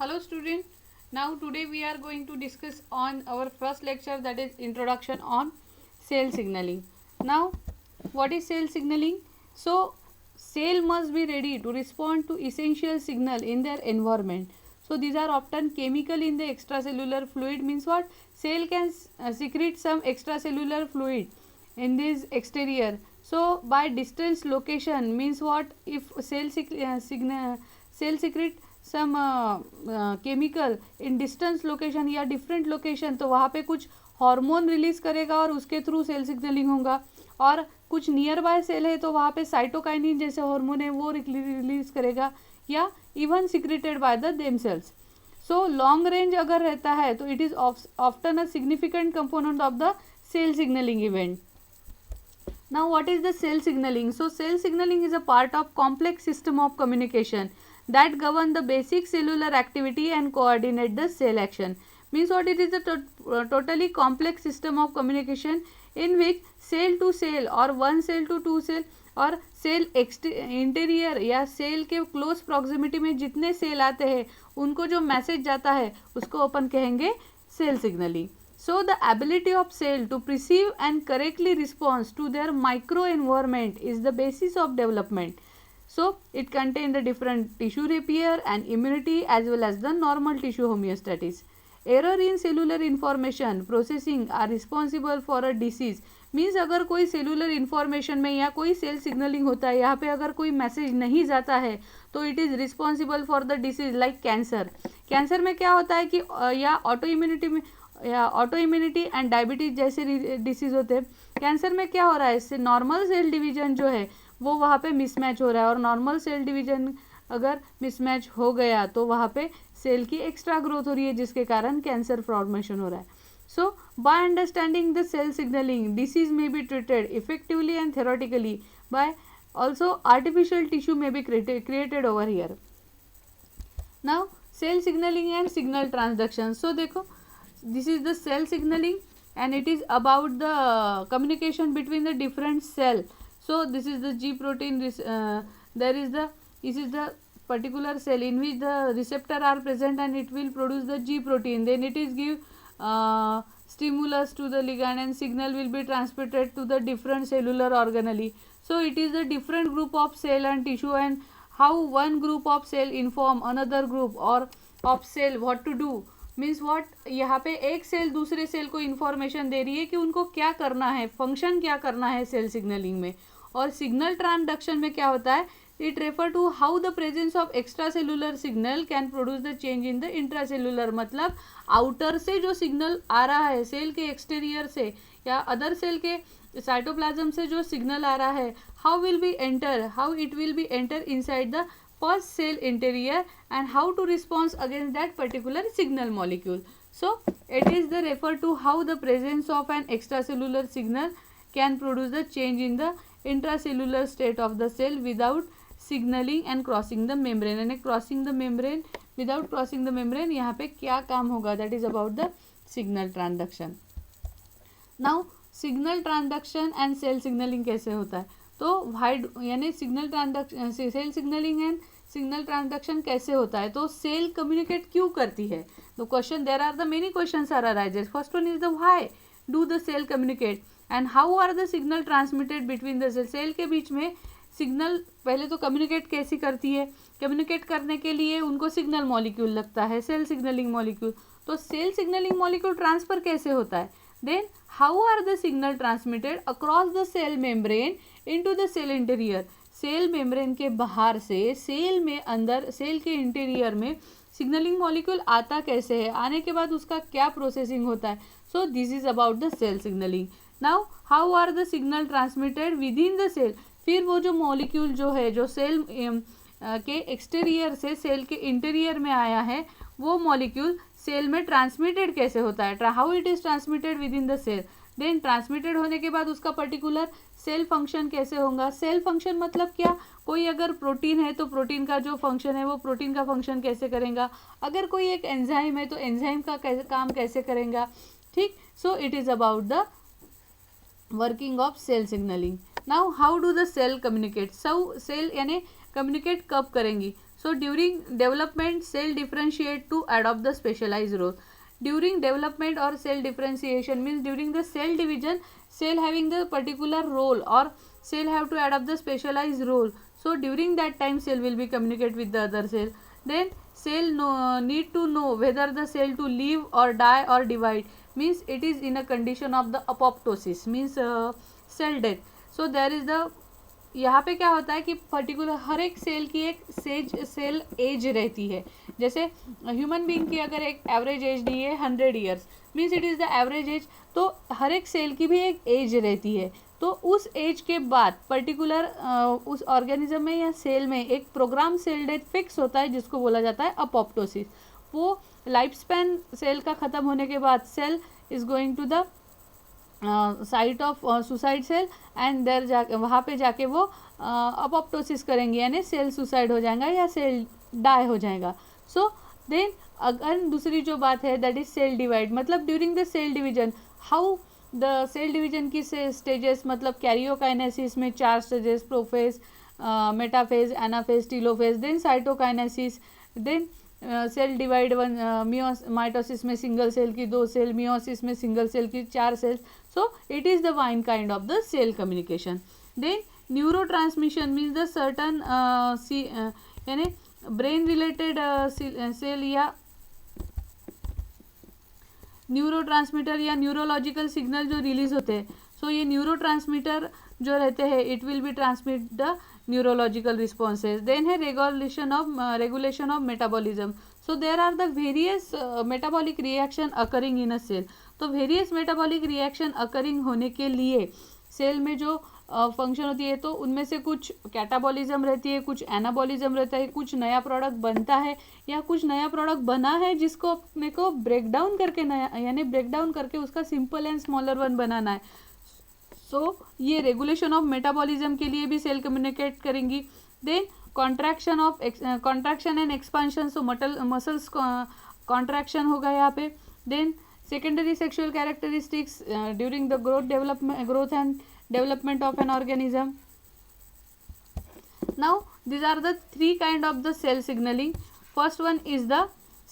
Hello student. Now today we are going to discuss on our first lecture, that is introduction on cell signaling. Now what is cell signaling? So cell must be ready to respond to essential signal in their environment. So these are often chemical in the extracellular fluid. Means what? Cell can secrete some extracellular fluid in this exterior. So by distance location means what? If cell secrete some chemical in distance location या different location, तो वहाँ पे कुछ hormone release करेगा और उसके through cell signalling होगा. और कुछ नियर बाय सेल है तो वहाँ पे साइटोकाइनिन जैसे हार्मोन है वो रिलीज करेगा, या even secreted by the themselves. So long range अगर रहता है तो it is often a significant component of the cell signalling event. Now what is the cell signaling? So cell signaling is a part of complex system of communication that govern the basic cellular activity and coordinate the cell action. Means what? It is a totally complex system of communication in which cell to cell or one cell to two cell और cell interior या cell के close proximity में जितने cell आते हैं उनको जो message जाता है उसको अपन कहेंगे cell signalling. So the ability of cell to perceive and correctly respond to their microenvironment is the basis of development. So it contains the different tissue repair and immunity as well as the normal tissue homeostasis. Error in cellular information processing are responsible for a disease. Means अगर कोई cellular information में या कोई cell signalling होता है, यहाँ पे अगर कोई मैसेज नहीं जाता है तो it is responsible for the disease like cancer. Cancer में क्या होता है कि या ऑटो इम्यूनिटी एंड डायबिटीज जैसे डिसीज होते हैं. कैंसर में क्या हो रहा है, इससे नॉर्मल सेल डिवीजन जो है वो वहाँ पे मिसमैच हो रहा है, और नॉर्मल सेल डिवीजन अगर मिसमैच हो गया तो वहाँ पे सेल की एक्स्ट्रा ग्रोथ हो रही है जिसके कारण कैंसर फॉर्मेशन हो रहा है. So by understanding the cell signalling disease may be treated effectively and theoretically by also artificial tissue may be created over here. Now cell signalling and signal transduction. So देखो, this is the cell signaling and it is about the communication between the different cell. So this is the G protein, this is the particular cell in which the receptor are present and it will produce the G protein. Then it is give stimulus to the ligand and signal will be transmitted to the different cellular organelle. So it is a different group of cell and tissue, and how one group of cell inform another group or of cell what to do. Means what, यहाँ पे एक cell दूसरे cell को information दे रही है कि उनको क्या करना है, फंक्शन क्या करना है सेल सिग्नलिंग में. और सिग्नल ट्रांसडक्शन में क्या होता है, it refer to how the presence of extra cellular signal can produce the change in the intracellular. मतलब आउटर से जो सिग्नल आ रहा है सेल के एक्सटीरियर से या अदर सेल के साइटोप्लाज्म से जो सिग्नल आ रहा है, how it will B enter inside the first cell interior and how to respond against that particular signal molecule. So it is the refer to how the presence of an extracellular signal can produce the change in the intracellular state of the cell without signaling and crossing the membrane. And crossing the membrane, without crossing the membrane, यहाँ पे क्या काम होगा, that is about the signal transduction. Now signal transduction and cell signaling कैसे होता है, तो wide यानी signal transduction, cell signalling and signal transduction कैसे होता है, तो सेल कम्युनिकेट क्यों करती है. The question, there are the many questions are arises. First one is the why do the cell communicate and how are the signal transmitted between the cell. Cell के बीच में सिग्नल पहले तो communicate कैसी करती है, कम्युनिकेट करने के लिए उनको सिग्नल मॉलिक्यूल लगता है, सेल सिग्नलिंग मॉलिक्यूल. तो सेल सिग्नलिंग मॉलिक्यूल ट्रांसफर कैसे होता है, then how are the signal transmitted across the cell membrane into the cell interior. Cell membrane के बाहर से सेल में अंदर सेल के इंटीरियर में सिग्नलिंग मॉलिक्यूल आता कैसे है, आने के बाद उसका क्या प्रोसेसिंग होता है. So this is about the cell signalling. Now how are the signal transmitted within the cell. फिर वो जो मॉलिक्यूल जो है जो सेल के एक्सटीरियर से सेल के इंटीरियर में आया है वो मॉलिक्यूल सेल में ट्रांसमिटेड कैसे होता है, how it is transmitted within the cell. Then transmitted होने के बाद उसका पर्टिकुलर सेल फंक्शन कैसे होगा. सेल फंक्शन मतलब क्या, कोई अगर प्रोटीन है तो प्रोटीन का जो फंक्शन है वो प्रोटीन का फंक्शन कैसे करेगा, अगर कोई एक एंजाइम है तो एंजाइम का काम कैसे करेगा. ठीक, so it is about the working of cell signalling. Now how do the cell communicate. So cell यानी कम्युनिकेट कब करेंगी, So during development, cell differentiate to adopt the specialized role. During development or cell differentiation means during the cell division, cell having the particular role or cell have to adopt the specialized role. So during that time, cell will be communicate with the other cell. Then cell need to know whether the cell to live or die or divide, means it is in a condition of the apoptosis, means cell death. So there is the, यहाँ पे क्या होता है कि particular हर एक cell की एक cell as रहती है. जैसे ह्यूमन बीइंग की अगर एक एवरेज एज दी है 100 years, means it is the average age. तो हर एक सेल की भी एक एज रहती है. तो उस एज के बाद पर्टिकुलर उस ऑर्गेनिज्म में या सेल में एक प्रोग्राम सेल डेथ फिक्स होता है जिसको बोला जाता है अपोप्टोसिस. वो लाइफ स्पैन सेल का ख़त्म होने के बाद cell is going to the site of suicide cell and there जा वहाँ पे जाके वो अपोप्टोसिस करेंगे, यानी सेल सुसाइड हो जाएगा या सेल डाई हो जाएगा. सो देन अगर दूसरी जो बात है दैट इज सेल डिवाइड, मतलब during the cell division, how the cell division की स्टेजेस, मतलब कैरियोकाइनेसिस में 4 stages, prophase, metaphase, anaphase, telophase, then cytokinesis, then cell divide mitosis में सिंगल सेल की 2 सेल, मियोसिस में सिंगल सेल की 4 cell. So it is the one kind of the cell communication. Then neurotransmission means the certain यानी brain related cell या neuro transmitter या neurological signal जो release होते हैं. So ये न्यूरो ट्रांसमीटर जो रहते हैं it will be transmit the neurological responses. Then है regulation of metabolism. So there are the various metabolic reaction occurring in a cell. तो वेरियस मेटाबॉलिक रिएक्शन अकरिंग होने के लिए सेल में जो फंक्शन होती है तो उनमें से कुछ कैटाबॉलिज्म रहती है, कुछ एनाबॉलिज्म रहता है, कुछ नया प्रोडक्ट बनता है या कुछ नया प्रोडक्ट बना है जिसको अपने को ब्रेक डाउन करके नया यानी ब्रेक डाउन करके उसका सिंपल एंड स्मॉलर वन बनाना है. सो ये रेगुलेशन ऑफ मेटाबॉलिज्म के लिए भी सेल कम्युनिकेट करेंगी. Then contraction and expansion, so muscles contraction होगा यहाँ पे. Then secondary sexual characteristics during the growth and development of an organism. Now these are the 3 kind of the cell signaling. First one is the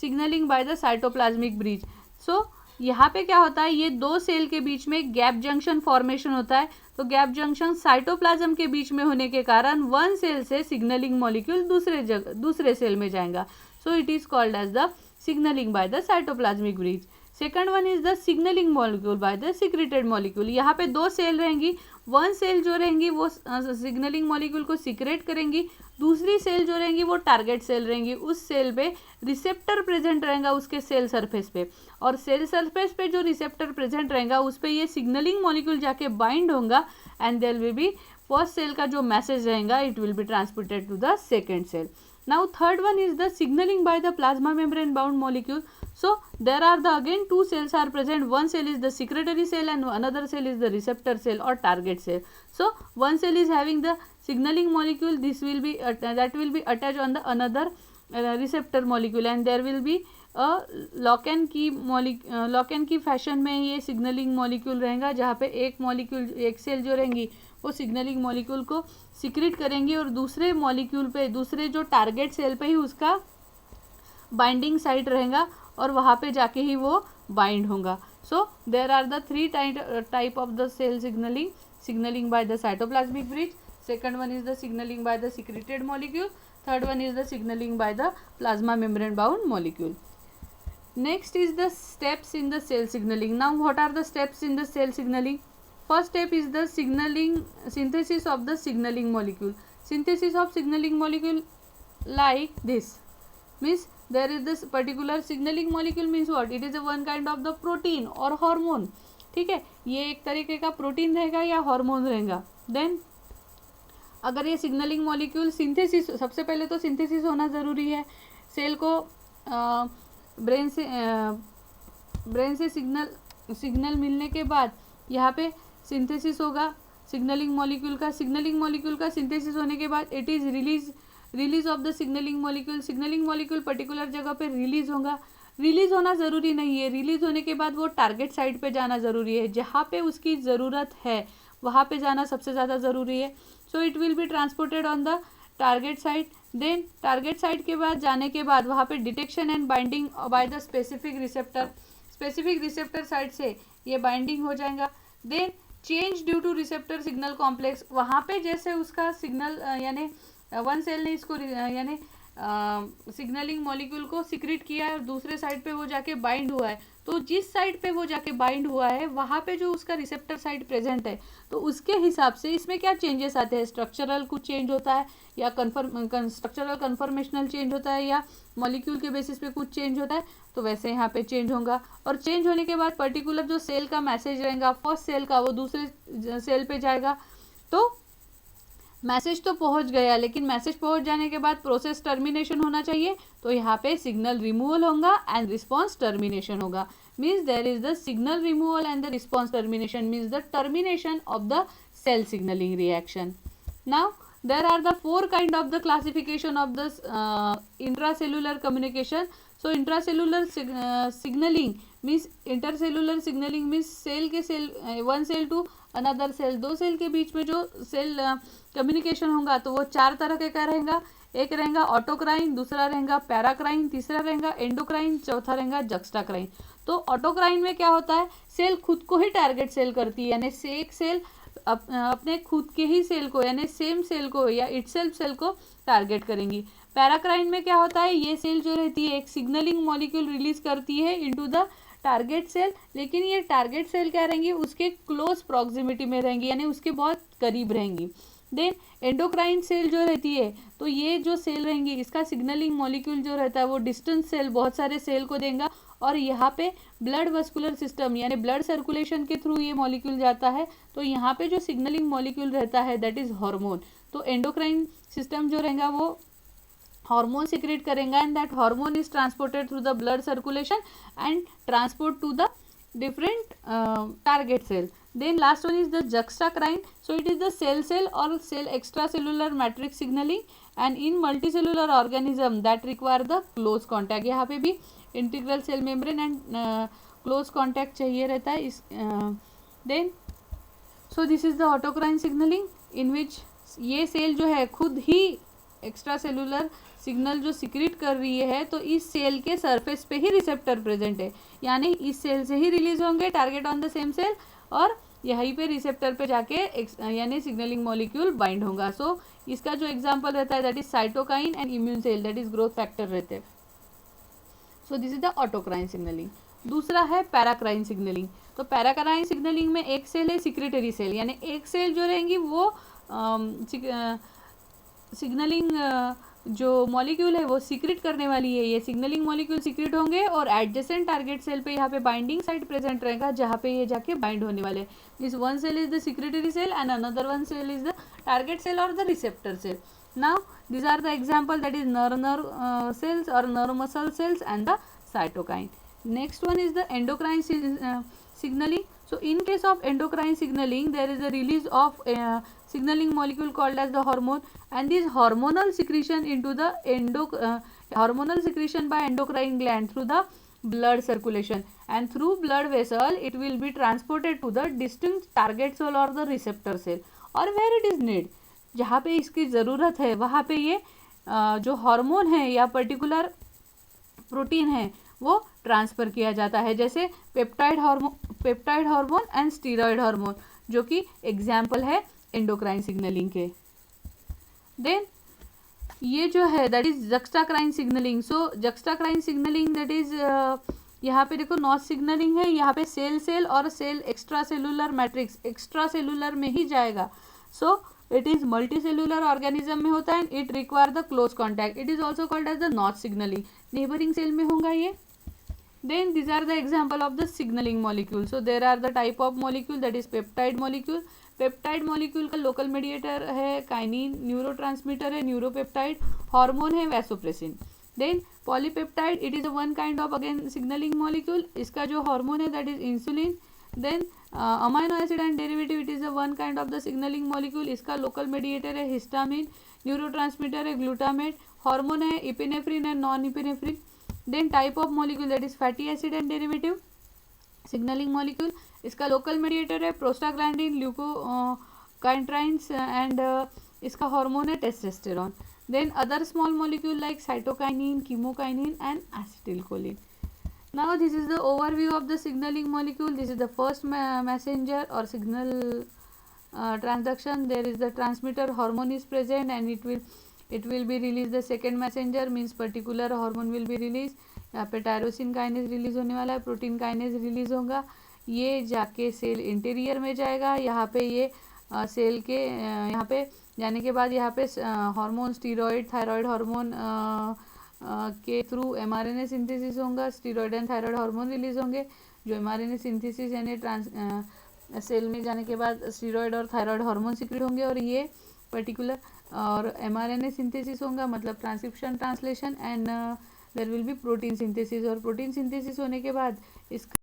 signaling by the cytoplasmic bridge. So यहाँ पे क्या होता है, ये 2 cell के बीच में gap junction formation होता है. तो गैप जंक्शन साइटोप्लाज्म के बीच में होने के कारण वन सेल से सिग्नलिंग मॉलिक्यूल दूसरे सेल में जाएगा. So it is called as the signalling by the cytoplasmic bridge. Second one is the signalling molecule by the secreted molecule. यहाँ पे 2 सेल रहेंगी. वन सेल जो रहेंगी वो सिग्नलिंग मॉलिक्यूल को सिक्रेट करेंगी, दूसरी सेल जो रहेंगी वो टारगेट सेल रहेंगी. उस सेल पे रिसेप्टर प्रेजेंट रहेगा उसके सेल सरफेस पे, और सेल सरफेस पे जो रिसेप्टर प्रेजेंट रहेगा उस पे ये सिग्नलिंग मॉलिक्यूल जाके बाइंड होगा and there will be first cell का जो मैसेज रहेगा it will be transmitted to the second cell. Now third one is the signaling by the plasma membrane bound molecule. So there are the again 2 cells are present. One cell is the secretory cell and another cell is the receptor cell or target cell. So one cell is having the signaling molecule. This will be that will be attached on the another receptor molecule and there will be a lock and key fashion में ये signalling molecule रहेगा, जहाँ पे एक cell जो रहेंगी वो signalling molecule को सिक्रेट करेंगी और दूसरे मॉलिक्यूल पे दूसरे जो टारगेट सेल पे ही उसका बाइंडिंग साइट रहेगा और वहाँ पे जाके ही वो बाइंड होगा. So there are the 3 type of the cell signaling by the cytoplasmic bridge. Second one is the signaling by the secreted molecule. Third one is the signaling by the plasma membrane bound molecule. Next is the steps in the cell signaling. Now what are the steps in the cell signaling? First step is the synthesis of the signaling molecule. Synthesis of signaling molecule like this. Means there is this particular signaling molecule means what? It is a one kind of the protein or hormone. ठीक है, ये एक तरीके का protein रहेगा या hormone रहेगा. Then अगर ये सिग्नलिंग मॉलिक्यूल सिंथेसिस, सबसे पहले तो सिंथेसिस होना ज़रूरी है. सेल को ब्रेन से सिग्नल मिलने के बाद यहाँ पे सिंथेसिस होगा सिग्नलिंग मॉलिक्यूल का. सिग्नलिंग मॉलिक्यूल का सिंथेसिस होने के बाद it is release of the signalling molecule. Signalling molecule particular जगह पे रिलीज होगा. रिलीज होना ज़रूरी नहीं है, रिलीज होने के बाद वो टारगेट साइट पे जाना ज़रूरी है. जहाँ पे उसकी ज़रूरत है वहाँ पे जाना सबसे ज़्यादा ज़रूरी है. So it will be transported on the target site, then target site के बाद जाने के बाद वहाँ पे detection and binding by the specific receptor, specific receptor site से ये बाइंडिंग हो जाएगा। Then change due to receptor signal complex, वहाँ पे जैसे उसका सिग्नल यानी वन सेल ने इसको यानी सिग्नलिंग मॉलिक्यूल को सिक्रेट किया है और दूसरे साइड पे वो जाके बाइंड हुआ है, तो जिस साइड पे वो जाके बाइंड हुआ है वहाँ पे जो उसका रिसेप्टर साइड प्रेजेंट है, तो उसके हिसाब से इसमें क्या चेंजेस आते हैं, स्ट्रक्चरल कुछ चेंज होता है या स्ट्रक्चरल कन्फर्मेशनल चेंज होता है या मॉलिक्यूल के बेसिस पे कुछ चेंज होता है, तो वैसे यहाँ पे चेंज होगा। और चेंज होने के बाद पर्टिकुलर जो सेल का मैसेज रहेगा फर्स्ट सेल का वो दूसरे सेल पे जाएगा, तो मैसेज तो पहुंच गया, लेकिन मैसेज पहुंच जाने के बाद प्रोसेस टर्मिनेशन होना चाहिए, तो यहाँ पे सिग्नल रिमूवल होगा एंड रिस्पॉन्स टर्मिनेशन होगा। Means there is the signal removal and the response termination means the termination of the cell signalling reaction. Now there are the four kind of the classification of this intracellular communication. So intracellular signaling means intercellular signaling means cell के cell one cell to another cell, दो cell के बीच में जो cell communication होगा तो वो चार तरह के का रहेगा, एक रहेगा ऑटोक्राइन, दूसरा रहेगा पैराक्राइन, तीसरा रहेगा एंडोक्राइन, चौथा रहेगा जक्स्टाक्राइन। तो ऑटोक्राइन में क्या होता है, सेल खुद को ही टारगेट सेल करती है, यानी से एक सेल अपने खुद के ही सेल को यानी सेम सेल को या इटसेल्फ सेल को टारगेट करेंगी। पैराक्राइन में क्या होता है, ये सेल जो रहती है एक सिग्नलिंग मॉलिक्यूल रिलीज करती है इनटू द टारगेट सेल, लेकिन ये टारगेट सेल क्या रहेंगी, उसके क्लोज प्रॉक्सिमिटी में रहेंगी यानी उसके बहुत करीब रहेंगी। देन एंडोक्राइन सेल जो रहती है, तो ये जो सेल रहेंगी इसका सिग्नलिंग मॉलिक्यूल जो रहता है वो डिस्टेंस सेल बहुत सारे सेल को देगा, और यहाँ पे ब्लड वस्कुलर सिस्टम यानी ब्लड सर्कुलेशन के थ्रू ये मॉलिक्यूल जाता है, तो यहाँ पे जो सिग्नलिंग मॉलिक्यूल रहता है दैट इज हार्मोन। तो एंडोक्राइन सिस्टम जो रहेगा वो हार्मोन सिक्रेट करेगा and that hormone is transported through the blood circulation and transport to the different target cell. Then last one is the juxtacrine. So it is the cell or cell extracellular matrix signaling and in multicellular organism that require the close contact. यहाँ पे भी integral cell membrane and close contact चाहिए रहता है इस then so this is the autocrine signaling in which ये cell जो है खुद ही एक्स्ट्रा सेलुलर सिग्नल जो सिक्रेट कर रही है, तो इस सेल के सरफेस पे ही रिसेप्टर प्रेजेंट है, यानी इस सेल से ही रिलीज होंगे target on the same cell और यहीं पे रिसेप्टर पे जाके यानी सिग्नलिंग मॉलिक्यूल बाइंड होगा। सो इसका जो एग्जांपल रहता है that is cytokine and immune cell that is growth factor रहते हैं। So this is the autocrine signalling. दूसरा है पैराक्राइन सिग्नलिंग। तो पैराक्राइन सिग्नलिंग में एक सेल है सिक्रेटरी सेल, यानी एक सेल जो रहेंगी वो सिग्नलिंग जो मॉलिक्यूल है वो सीक्रेट करने वाली है, ये सिग्नलिंग मॉलिक्यूल सीक्रेट होंगे और एडजेसेंट टारगेट सेल पे यहाँ पे बाइंडिंग साइट प्रेजेंट रहेगा जहाँ पे ये जाके बाइंड होने वाले। This one cell is the secretory cell and another one cell is the target cell और the receptor cell. Now these are the example that is nerve cells or nerve muscle cells and the cytokine. Next one is the endocrine signaling. So in case of endocrine signaling there is a release of signaling molecule called as the hormone and this hormonal secretion into the hormonal secretion by endocrine gland through the blood circulation and through blood vessel it will be transported to the distinct target cell or the receptor cell or where it is need, जहाँ पे इसकी ज़रूरत है वहाँ पे ये जो hormone है या पर्टिकुलर प्रोटीन है वो ट्रांसफ़र किया जाता है, जैसे peptide hormone and steroid hormone जो कि एग्जाम्पल है एंडोक्राइन सिग्नलिंग के। देन ये जो है that is juxtacrine signalling. So juxtacrine signalling that is यहाँ पे देखो नॉट सिग्नलिंग है, यहाँ पे सेल और cell extracellular matrix extracellular में ही जाएगा। So it is multicellular organism में होता है, it require the close contact, it is also called as the not signalling, neighbouring cell में होगा ये। देन these are the example of the signaling molecule. So there are the type of molecule that is peptide molecule. Peptide molecule का local mediator है kinin, neurotransmitter है neuropeptide, hormone है vasopressin. Then polypeptide it is one kind of again signalling molecule, इसका जो hormone है that is insulin. Then amino acid and derivative it is a one kind of the signalling molecule, इसका local mediator है histamine, neurotransmitter है glutamate, hormone है epinephrine and non epinephrine. Then type of molecule that is fatty acid and derivative signalling molecule, इसका local mediator है prostaglandin, leukotrienes and इसका hormone है testosterone. Then other small molecule like cytokinin, chemokine and acetylcholine. Now this is the overview of the signaling molecule. This is the first messenger or signal transduction. There is the transmitter hormone is present and it will be released. The second messenger means particular hormone will be released. यहाँ पे tyrosine kinase release होने वाला है, protein kinase release होगा, ये जाके cell interior में जाएगा. यहाँ पे ये सेल के यहाँ पे जाने के बाद यहाँ पे हार्मोन स्टीरॉयड थायराइड हार्मोन के थ्रू एमआरएनए सिंथेसिस होगा. Steroid and thyroid hormone release होंगे. जो एमआरएनए सिंथेसिस यानी सेल में जाने के बाद स्टीरॉयड और थायराइड हार्मोन सिक्रेट होंगे और ये पर्टिकुलर और एमआरएनए सिंथेसिस होगा, मतलब transcription translation and there will be protein synthesis. और प्रोटीन सिंथेसिस होने के बाद इसका